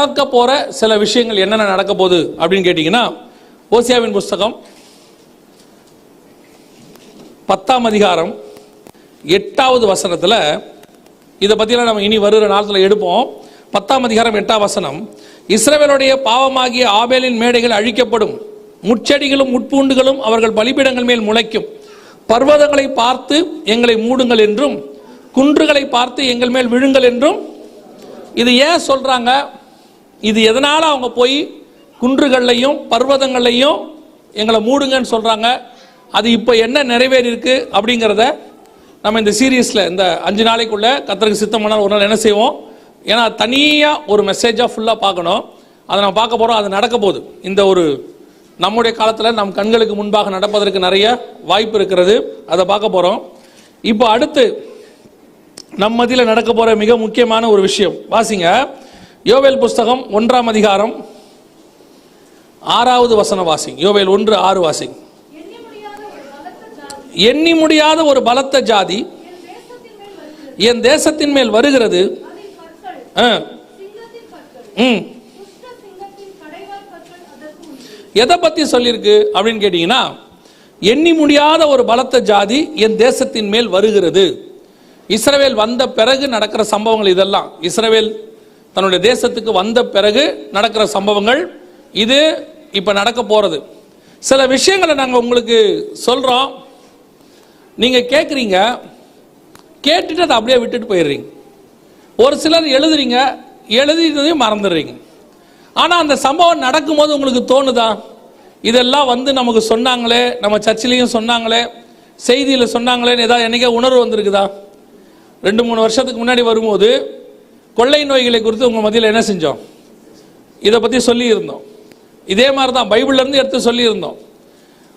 நடக்க போற சில விஷயங்கள் என்னென்ன நடக்க போகுது அப்படின்னு கேட்டீங்கன்னா, ஓசியாவின் புஸ்தகம் 10ஆம் அதிகாரம் 8வது வசனத்துல இதை பத்தியெல்லாம் நம்ம இனி வருகிற நாளத்தில் எடுப்போம். 10ஆம் அதிகாரம் 8ஆம் வசனம், இஸ்ரவேலுடைய பாவமாகிய ஆபேலின் மேடைகள் அழிக்கப்படும், முட்செடிகளும் முட்பூண்டுகளும் அவர்கள் பலிபீடங்கள் மேல் முளைக்கும், பர்வதங்களை பார்த்து எங்களை மூடுங்கள் என்றும் குன்றுகளை பார்த்து எங்கள் மேல் விழுங்கள் என்றும். இது ஏன் சொல்றாங்க? இது எதனால அவங்க போய் குன்றுகள்லையும் பர்வதங்கள்லையும் எங்களை மூடுங்கன்னு சொல்றாங்க? அது இப்போ என்ன நிறைவேறி இருக்கு அப்படிங்கிறத நம்ம இந்த சீரீஸில் இந்த 5 நாளைக்குள்ள கர்த்தருக்கு சித்தமானால் ஒரு நாள் என்ன செய்வோம், ஏன்னா தனியாக ஒரு மெசேஜாக ஃபுல்லாக பார்க்கணும். அதை நம்ம பார்க்க போகிறோம். அது நடக்க போகுது. இந்த ஒரு நம்முடைய காலத்தில் நம் கண்களுக்கு முன்பாக நடப்பதற்கு நிறைய வாய்ப்பு இருக்கிறது. அதை பார்க்க போகிறோம். இப்போ அடுத்து நம்ம மத்தியில் நடக்க போகிற மிக முக்கியமான ஒரு விஷயம் வாசிங்க. யோவேல் புஸ்தகம் 1ஆம் அதிகாரம் 6வது வசனம் வாசிங்க. யோவேல் 1:6 வாசிங்க. எண்ணி முடியாத ஒரு பலத்த ஜாதி என் தேசத்தின் மேல் வருகிறது. எதை பத்தி சொல்லியிருக்கு அப்படின்னு கேட்டீங்கன்னா, எண்ணி முடியாத ஒரு பலத்த ஜாதி என் தேசத்தின் மேல் வருகிறது. இஸ்ரவேல் வந்த பிறகு நடக்கிற சம்பவங்கள் இதெல்லாம். இஸ்ரவேல் தன்னுடைய தேசத்துக்கு வந்த பிறகு நடக்கிற சம்பவங்கள் இது. இப்ப நடக்க போறது சில விஷயங்களை நாங்க உங்களுக்கு சொல்றோம். நீங்க கேட்குறீங்க, கேட்டுட்டு அதை அப்படியே விட்டுட்டு போயிடுறீங்க. ஒரு சிலர் எழுதுறீங்க, எழுதினதையும் மறந்துடுறீங்க. ஆனால் அந்த சம்பவம் நடக்கும்போது உங்களுக்கு தோணுதா, இதெல்லாம் வந்து நமக்கு சொன்னாங்களே, நம்ம சர்ச்சிலையும் சொன்னாங்களே, செய்தியில் சொன்னாங்களேன்னு ஏதாவது என்னைக்கே உணர்வு வந்திருக்குதா? 2-3 வருஷத்துக்கு முன்னாடி வரும்போது கொள்ளை நோய்களை குறித்து உங்கள் மத்தியில் என்ன செஞ்சோம், இதை பற்றி சொல்லியிருந்தோம். இதே மாதிரி தான் பைபிள்லேருந்து எடுத்து சொல்லியிருந்தோம்.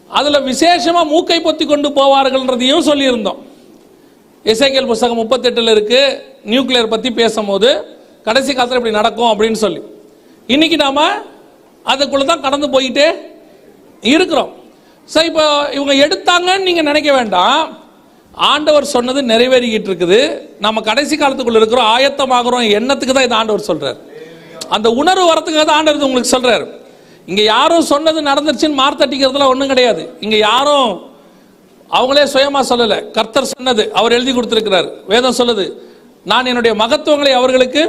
அதில் விசேஷமாக மூக்கை பொத்தி கொண்டு போவார்கள்ன்றதையும் சொல்லியிருந்தோம். எசேக்கியேல் புஸ்தகம் 38 இருக்கு. நியூக்ளியர் பற்றி பேசும்போது கடைசி காலத்தில் இப்படி நடக்கும் அப்படின்னு சொல்லி, இன்னைக்கு நாம அதுக்குள்ள தான் கடந்து போயிட்டே இருக்கிறோம். சரி, இப்போ இவங்க எடுத்தாங்கன்னு நீங்க நினைக்க வேண்டாம். ஆண்டவர் சொன்னது நிறைவேறிக்கிட்டு இருக்குது. நம்ம கடைசி காலத்துக்குள்ள இருக்கிறோம், ஆயத்தமாகறோம். எண்ணத்துக்கு தான் இது ஆண்டவர் சொல்றாரு. அந்த உணர்வு வரத்துக்காக தான் ஆண்டவர் உங்களுக்கு சொல்றாரு. இங்க யாரும் சொன்னது நடந்துருச்சுன்னு மார்த்தட்டிக்கிறதுல ஒன்றும் கிடையாது. இங்க யாரும் அவங்களே சுயமா சொல்லல. கர்த்தர் சொன்னது அவர் எழுதி கொடுத்திருக்கிறார். வேதம் சொல்லுது, நான் என்னுடைய மகத்துவங்களை அவர்களுக்கு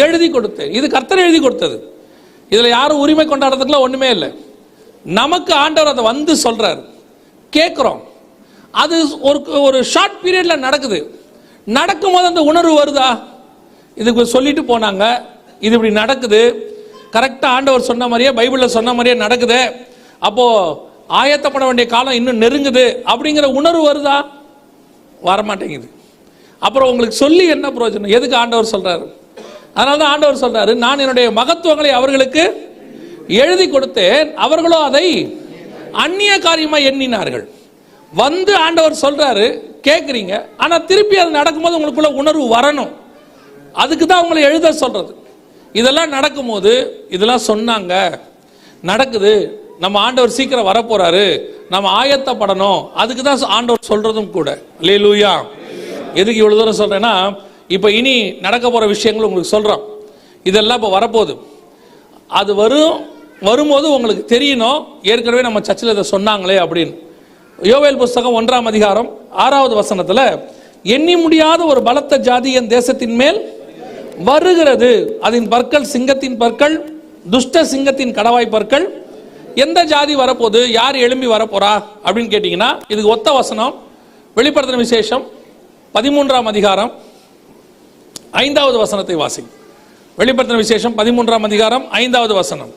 எழுதி கொடுத்தேன். இது கர்த்தர் எழுதி கொடுத்தது. இதுல யாரும் உரிமை கொண்டாடுறதுக்குலாம் ஒண்ணுமே இல்லை. நமக்கு ஆண்டவர் அதை வந்து சொல்றாரு, கேட்கிறோம். அது ஒரு ஷார்ட் பீரியட்ல நடக்குது. நடக்கும்போது அந்த உணர்வு வருதா, இதுக்கு சொல்லிட்டு போனாங்க, இது இப்படி நடக்குது, கரெக்டா ஆண்டவர் சொன்ன மாதிரியே பைபிள்ல சொன்ன மாதிரியே நடக்குது, அப்போ ஆயத்தப்பட வேண்டிய காலம் இன்னும் நெருங்குது அப்படிங்கிற உணர்வு வருதா? வரமாட்டேங்குது. அப்புறம் உங்களுக்கு சொல்லி என்ன பிரயோஜனம்? எதுக்கு ஆண்டவர் சொல்றாரு? அதனாலதான் ஆண்டவர் சொல்றாரு, நான் என்னுடைய மகத்துவங்களை அவர்களுக்கு எழுதி கொடுத்தேன், அவர்களோ அதை அந்நிய காரியமா எண்ணினார்கள். வந்து ஆண்டவர் சொல்றாரு, கேட்குறீங்க. ஆனா திருப்பி அது நடக்கும்போது உங்களுக்குள்ள உணர்வு வரணும். அதுக்கு தான் உங்களை எழுத சொல்றது. இதெல்லாம் நடக்கும்போது இதெல்லாம் சொன்னாங்க, நடக்குது, நம்ம ஆண்டவர் சீக்கிரம் வரப்போறாரு, நம்ம ஆயத்தப்படணும். அதுக்கு தான் ஆண்டவர் சொல்றதும் கூட. அல்லேலூயா. எதுக்கு இவ்வளவு தூரம் சொல்றேன்னா, இப்ப இனி நடக்க போற விஷயங்கள் உங்களுக்கு சொல்றோம். இதெல்லாம் இப்ப வரப்போகுது. அது வரும்போது உங்களுக்கு தெரியணும், ஏற்கனவே நம்ம சர்ச்சில் இதை சொன்னாங்களே அப்படின்னு. யோவேல் புஸ்தகம் 1ஆம் அதிகாரம் 6வது வசனத்துல, எண்ணி முடியாத ஒரு பலத்த ஜாதி என் தேசத்தின் மேல் வருகிறது, அதன் பற்கள் சிங்கத்தின் பற்கள், துஷ்ட சிங்கத்தின் கடவாய் பற்கள். எந்த ஜாதி வரப்போகுது, யார் எழும்பி வரப்போறா அப்படின்னு கேட்டீங்கன்னா, இதுக்கு ஒத்த வசனம் வெளிப்படுத்தின விசேஷம் 13ஆம் அதிகாரம் 5வது வசனத்தை வாசி. வெளிப்படுத்தின விசேஷம் 13ஆம் அதிகாரம் 5வது வசனம்.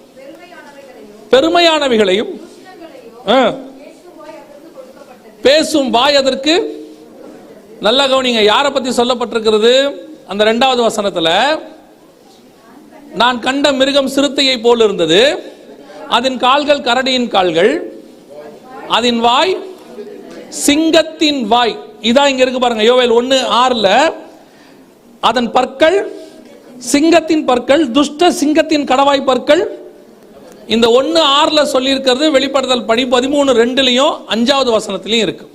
பெருமையானவைகளையும் பேசும் வாய் அதற்கு. நல்ல கவனிங்க, யாரை பத்தி சொல்லப்பட்டிருக்கிறது? அந்த 2வது வசனத்துல, நான் கண்ட மிருகம் சிறுத்தையை போல் இருந்தது, அதன் கால்கள் கரடியின் கால்கள், அதன் வாய் சிங்கத்தின் வாய். இதான் இங்க இருக்கு பாருங்க, யோவேல் 1:6. அதன் பற்கள் சிங்கத்தின் பற்கள், துஷ்ட சிங்கத்தின் கடவாய் பற்கள். இந்த 1:6 சொல்லி இருக்கிறது வெளிப்படுத்தல் படி 13:2 5வது வசனத்திலையும் இருக்கு.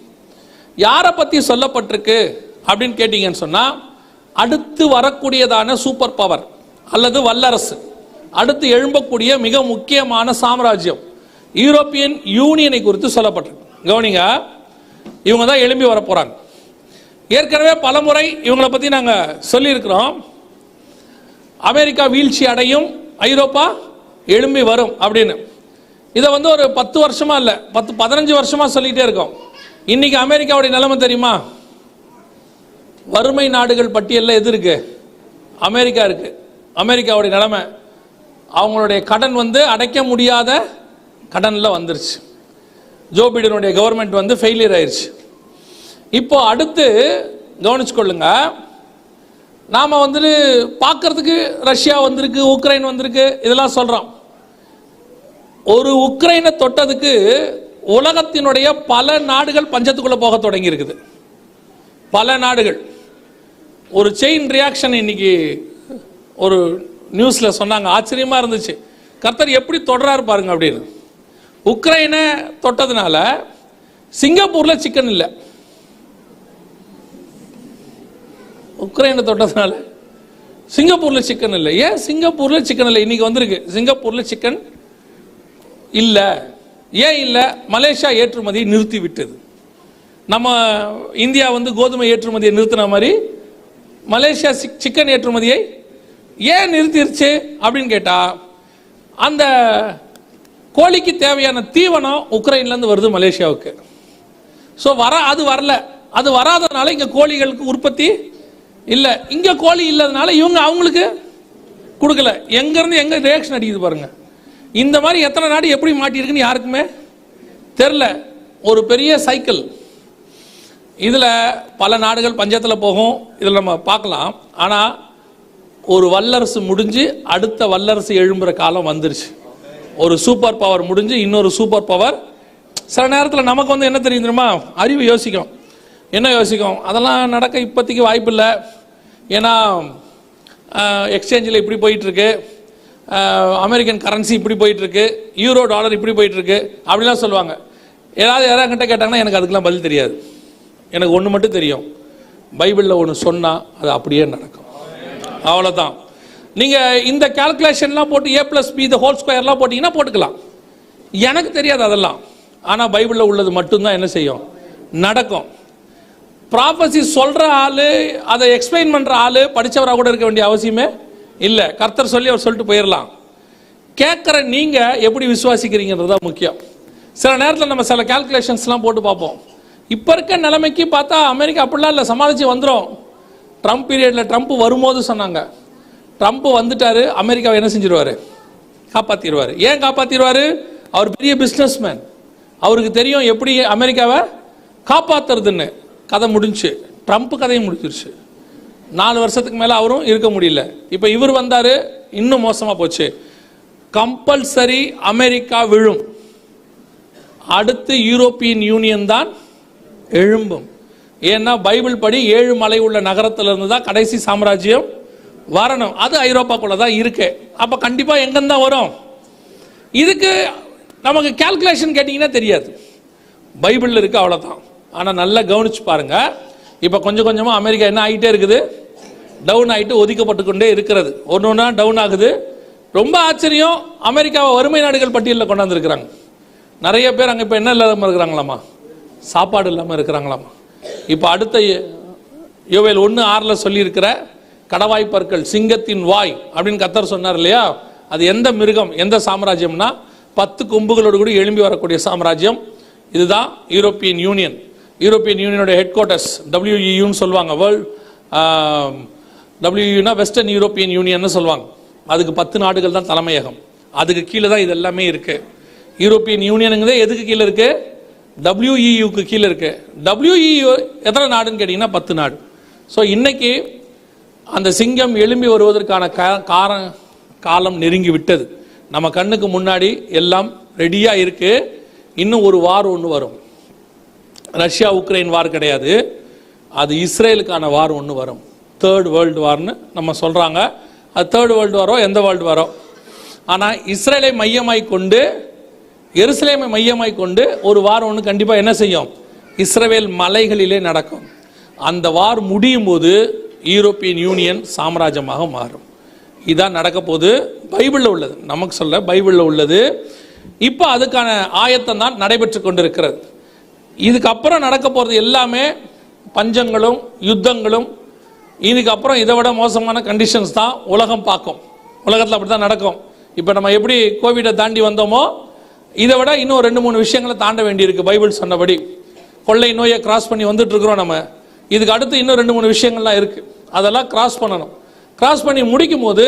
யாரை பத்தி சொல்லப்பட்டிருக்கு அப்படின்னு கேட்டீங்கன்னு சொன்னா, அடுத்து வரக்கூடியதான சூப்பர் பவர் அல்லது வல்லரசு, அடுத்து எழும்பக்கூடிய மிக முக்கியமான சாம்ராஜ்யம் யூரோப்பியன் யூனியனை குறித்து சொல்லப்பட்டிருக்கு. கவனிங்க, இவங்க தான் எழும்பி வர போறாங்க. ஏற்கனவே பல முறை இவங்களை பத்தி நாங்க சொல்லியிருக்கிறோம். அமெரிக்கா வீழ்ச்சி அடையும், ஐரோப்பா எழும்பி வரும் அப்படின்னு. இதை ஒரு 10 வருஷமா இல்ல 10-15 வருஷமா சொல்லிட்டே இருக்கோம். இன்னைக்கு அமெரிக்காவுடைய நிலைமை தெரியுமா? வறுமை நாடுகள் பட்டியலில் எது இருக்கு? அமெரிக்கா இருக்கு. அமெரிக்காவுடைய நிலைமை, அவங்களுடைய கடன் அடைக்க முடியாத கடன்ல வந்துருச்சு. ஜோ பைடனுடைய கவர்மெண்ட் ஃபெயிலியர் ஆயிருச்சு. இப்போ அடுத்து கவனிச்சுக்கொள்ளுங்க, நாம பார்க்கறதுக்கு ரஷ்யா வந்திருக்கு, உக்ரைன் வந்திருக்கு, இதெல்லாம் சொல்றோம். ஒரு உக்ரைனை தொட்டதுக்கு உலகத்தினுடைய பல நாடுகள் பஞ்சத்துக்குள்ள போக தொடங்கி இருக்குது. பல நாடுகள் ஒரு செயின் ரியாக்ஷன் இன்னைக்கு ஒரு நியூஸ்ல சொன்னாங்க, ஆச்சரியமா இருந்துச்சு. கர்த்தர் எப்படி தொடராரு பாருங்க அப்படின்னு. உக்ரைனை தொட்டதுனால சிங்கப்பூர்ல சிக்கன் இல்லை. உக்ரைனை தொட்டதுனால சிங்கப்பூர்ல சிக்கன் இல்லை. ஏன் சிங்கப்பூர்ல சிக்கன் இல்லை? இன்னைக்கு வந்திருக்கு, சிங்கப்பூர்ல சிக்கன் இல்ல. ஏன் இல்ல? மலேசியா ஏற்றுமதியை நிறுத்தி விட்டது. நம்ம இந்தியா கோதுமை ஏற்றுமதியை நிறுத்தின மாதிரி மலேசியா சிக்கன் ஏற்றுமதியை ஏன் நிறுத்திருச்சு அப்படின்னு கேட்டா, அந்த கோழிக்கு தேவையான தீவனம் உக்ரைன்ல இருந்து வருது மலேசியாவுக்கு. ஸோ அது வரல. அது வராதனால இங்க கோழிகளுக்கு உற்பத்தி இல்ல. இங்க கோழி இல்லாதனால இவங்க அவங்களுக்கு கொடுக்கல. எங்க இருந்து எங்க ரியாக்ஷன் அடிக்குது பாருங்க. இந்த மாதிரி எத்தனை நாடு எப்படி மாட்டிருக்குன்னு யாருக்குமே தெரியல. ஒரு பெரிய சைக்கிள். இதுல பல நாடுகள் பஞ்சத்துல போகும், இதுல நம்ம பார்க்கலாம். ஆனா ஒரு வல்லரசு முடிஞ்சு அடுத்த வல்லரசு எழும்புற காலம் வந்துருச்சு. ஒரு சூப்பர் பவர் முடிஞ்சு இன்னொரு சூப்பர் பவர். சில நேரத்தில் நமக்கு என்ன தெரியும் தெரியுமா? அறிவு யோசிக்கும். என்ன யோசிக்கும்? அதெல்லாம் நடக்க இப்போதைக்கு வாய்ப்பு இல்லை. ஏன்னா எக்ஸ்சேஞ்சில் இப்படி போயிட்டு இருக்கு, அமெரிக்கன் கரன்சி இப்படி போயிட்டு இருக்கு, யூரோ டாலர் இப்படி போயிட்டு இருக்கு அப்படிலாம் சொல்லுவாங்க. யாராவது கிட்ட கேட்டாங்கன்னா எனக்கு அதுக்கெல்லாம் பதில் தெரியாது. எனக்கு ஒன்று மட்டும் தெரியும், பைபிளில் ஒன்று சொன்னா அது அப்படியே நடக்கும். அவ்வளோதான். நீங்க இந்த கால்குலேஷன்லாம் போட்டு a+b² போட்டீங்கன்னா போட்டுக்கலாம். எனக்கு தெரியாது அதெல்லாம். ஆனா பைபிளில் உள்ளது மட்டும்தான் என்ன செய்யும்? நடக்கும். ப்ராஃபஸி சொல்ற ஆளு, அதை எக்ஸ்பிளைன் பண்ற ஆளு படிச்சவராக கூட இருக்க வேண்டிய அவசியமே இல்லை. கர்த்தர் சொல்லி அவர் சொல்லிட்டு போயிடலாம். கேட்குற நீங்க எப்படி விசுவாசிக்கிறீங்கிறது தான் முக்கியம். சில நேரத்தில் நம்ம சில கால்குலேஷன்ஸ்லாம் போட்டு பார்ப்போம். இப்போ இருக்க நிலைமைக்கு பார்த்தா அமெரிக்கா அப்படிலாம் இல்லை, சமாளித்து வந்துடும். ட்ரம்ப் பீரியடில் ட்ரம்ப் வரும்போது சொன்னாங்க, ட்ரம்ப் வந்துட்டாரு, அமெரிக்காவை என்ன செஞ்சிருவாரு? காப்பாற்றிடுவார். ஏன் காப்பாற்றிடுவார்? அவர் பெரிய பிஸ்னஸ்மேன், அவருக்கு தெரியும் எப்படி அமெரிக்காவை காப்பாற்றுறதுன்னு. கதை முடிஞ்சு, ட்ரம்ப் கதையும் முடிஞ்சிருச்சு. 4 வருஷத்துக்கு மேலே அவரும் இருக்க முடியல. இப்போ இவர் வந்தார், இன்னும் மோசமாக போச்சு. கம்பல்சரி அமெரிக்கா விழும். அடுத்து யூரோப்பியன் யூனியன் தான் எழும்பும். ஏன்னா பைபிள் படி 7 மலை உள்ள நகரத்திலிருந்து தான் கடைசி சாம்ராஜ்யம் வரணும். அது ஐரோப்பாக்குள்ள தான் இருக்கு. அப்ப கண்டிப்பா எங்கிருந்தா வரும்? இதுக்கு நமக்கு கால்குலேஷன் கேட்டீங்கன்னா தெரியாது, பைபிள் இருக்கு, அவ்வளவுதான். ஆனா நல்லா கவனிச்சு பாருங்க. இப்ப கொஞ்சம் கொஞ்சமா அமெரிக்கா என்ன ஆகிட்டே இருக்குது? டவுன் ஆகிட்டு ஒதுக்கப்பட்டு கொண்டே இருக்கிறது. ஒன்று ஒன்றா டவுன் ஆகுது. ரொம்ப ஆச்சரியம், அமெரிக்காவை வறுமை நாடுகள் பட்டியலில் கொண்டாந்து இருக்கிறாங்க. நிறைய பேர் அங்கே இப்போ என்ன இல்லாமல் இருக்கிறாங்களாமா? சாப்பாடு இல்லாமல் இருக்கிறாங்களாமா. இப்போ அடுத்த யோவேல் 1:6 சொல்லியிருக்கிற கடவாய் பற்கள், சிங்கத்தின் வாய் அப்படின்னு கர்த்தர் சொன்னார் இல்லையா? அது எந்த மிருகம், எந்த சாம்ராஜ்யம்னா 10 கொம்புகளோடு கூட எழும்பி வரக்கூடிய சாம்ராஜ்யம். இதுதான் யூரோப்பியன் யூனியன். யூரோப்பியன் யூனியனோட ஹெட் குவார்ட்டர்ஸ் WEUன்னு சொல்லுவாங்க. வேர்ல்ட் WEUனா வெஸ்டர்ன் யூரோப்பியன் யூனியன் சொல்லுவாங்க. அதுக்கு 10 நாடுகள் தான் தலைமையகம். அதுக்கு கீழே தான் இது எல்லாமே இருக்கு. யூரோப்பியன் யூனியனுங்கிறதே எதுக்கு கீழே இருக்கு? WEUக்கு கீழே இருக்கு. WEU எத்தனை நாடுன்னு கேட்டீங்கன்னா 10 நாடு. ஸோ இன்னைக்கு அந்த சிங்கம் எழும்பி வருவதற்கான காலம் நெருங்கி விட்டது. நம்ம கண்ணுக்கு முன்னாடி எல்லாம் ரெடியா இருக்கு. இன்னும் ஒரு வார் ஒன்று வரும். ரஷ்யா உக்ரைன் வார் கிடையாது, அது இஸ்ரேலுக்கான வார் ஒன்று வரும். 3rd வேர்ல்டு வார்னு நம்ம சொல்றாங்க. அது 3rd வேர்ல்டு வாரோ எந்த வேர்ல்டு வாரோ, ஆனால் இஸ்ரேலை மையமாய் கொண்டு, எருசலேமை மையமாய் கொண்டு ஒரு வார் ஒன்று கண்டிப்பாக என்ன செய்யும்? இஸ்ரேல் மலைகளிலே நடக்கும். அந்த வார் முடியும் போது யூரோப்பியன் யூனியன் சாம்ராஜ்யமாக மாறும். இதான் நடக்க போகுது. பைபிளில் உள்ளது, நமக்கு சொல்ல பைபிளில் உள்ளது. இப்போ அதுக்கான ஆயத்தம் தான் நடைபெற்று கொண்டிருக்கிறது. இதுக்கப்புறம் நடக்க போகிறது எல்லாமே பஞ்சங்களும் யுத்தங்களும், இதுக்கப்புறம் இதை விட மோசமான கண்டிஷன்ஸ் தான் உலகம் பார்க்கும். உலகத்தில் அப்படி தான் நடக்கும். இப்போ நம்ம எப்படி கோவிடை தாண்டி வந்தோமோ இதை விட இன்னும் 2-3 விஷயங்களை தாண்ட வேண்டியிருக்கு. பைபிள் சொன்னபடி கொள்ளை நோயை கிராஸ் பண்ணி வந்துட்டு இருக்கிறோம் நம்ம. இதுக்கு அடுத்து இன்னும் 2-3 விஷயங்கள்லாம் இருக்குது, அதெல்லாம் கிராஸ் பண்ணணும். கிராஸ் பண்ணி முடிக்கும் போது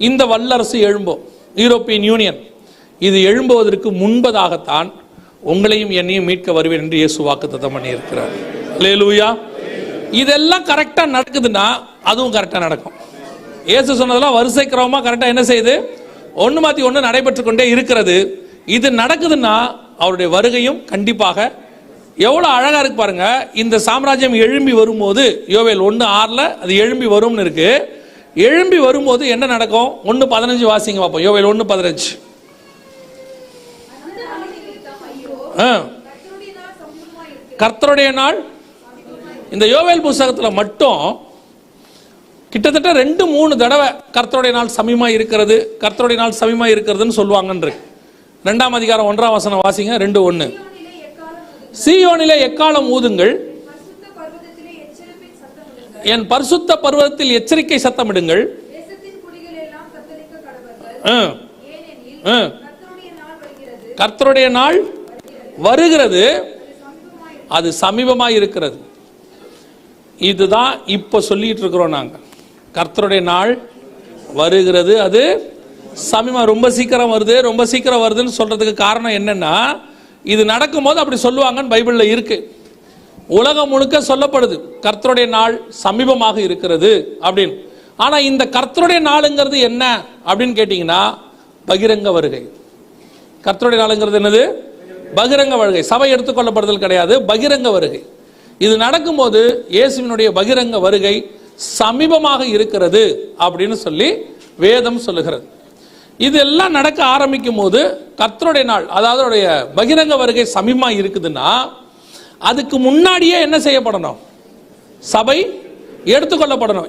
இந்த வல்லரசு எழும்போம், யூரோப்பியன் யூனியன். இது எழும்புவதற்கு முன்பதாகத்தான் உங்களையும் என்னையும் மீட்க வருவேன் என்று இயேசு வாக்குத்தத்தம் பண்ணி இருக்கிறார். அல்லேலூயா. இதெல்லாம் கரெக்டாக நடக்குதுன்னா அதுவும் கரெக்டாக நடக்கும். இயேசு சொன்னதெல்லாம் வரிசை கிரமமாக கரெக்டாக என்ன செய்யுது, ஒன்று மாற்றி ஒன்று நடைபெற்று கொண்டே இருக்கிறது. இது நடக்குதுன்னா அவருடைய வருகையும் கண்டிப்பாக. எவ்வளோ அழகாக இருக்கு பாருங்க. இந்த சாம்ராஜ்யம் எழும்பி வரும்போது யோவேல் 1:6 அது எழும்பி வரும்னு இருக்கு. எழும்பி வரும்போது என்ன நடக்கும்? 1:15 வாசிங்க பார்ப்போம். யோவேல் 1:15. கர்த்தருடைய நாள். இந்த யோவேல் புத்தகத்தில் மட்டும் கிட்டத்தட்ட 2-3 தடவை கர்த்தருடைய நாள் சமீபமா இருக்கிறது, கர்த்தருடைய நாள் சமீபமா இருக்கிறதுன்னு சொல்லுவாங்கன்று. 2ஆம் அதிகாரம் 1ஆம் வசனம் வாசிங்க. 2:1. சீயோனிலே எக்காலம் ஊதுங்கள், என் பரிசுத்த பர்வதத்தில் எச்சரிக்கை சத்தமிடுங்கள். கர்த்தருடைய நாள் வருகிறது, அது சமீபமாக இருக்கிறது. இதுதான் இப்போ சொல்லிட்டு இருக்கிறோம் நாங்கள். கர்த்தருடைய நாள் வருகிறது, அது சமீபம், ரொம்ப சீக்கிரம் வருது, ரொம்ப சீக்கிரம் வருதுன்னு சொல்றதுக்கு காரணம் என்னன்னா, இது நடக்கும்போது அப்படி சொல்லுவாங்கன்னு பைபிளில் இருக்கு. உலகம் முழுக்க சொல்லப்படுது கர்த்தருடைய நாள் சமீபமாக இருக்கிறது அப்படின்னு. ஆனா இந்த கர்த்தருடைய நாளுங்கிறது என்ன அப்படின்னு கேட்டீங்கன்னா, பகிரங்க வருகை. கர்த்தருடைய நாளுங்கிறது என்னது? பகிரங்க வருகை. சபை எடுத்துக்கொள்ளப்படுதல் கிடையாது, பகிரங்க வருகை. இது நடக்கும்போது இயேசுவினுடைய பகிரங்க வருகை சமீபமாக இருக்கிறது அப்படின்னு சொல்லி வேதம் சொல்லுகிறது. இதெல்லாம் நடக்க ஆரம்பிக்கும் போது கர்த்தருடைய நாள், அதாவது பகிரங்க வருகை சமீபமா இருக்குதுன்னா, அதுக்கு முன்னாடியே என்ன செய்யப்படணும்? சபை எடுத்துக்கொள்ளப்படணும்.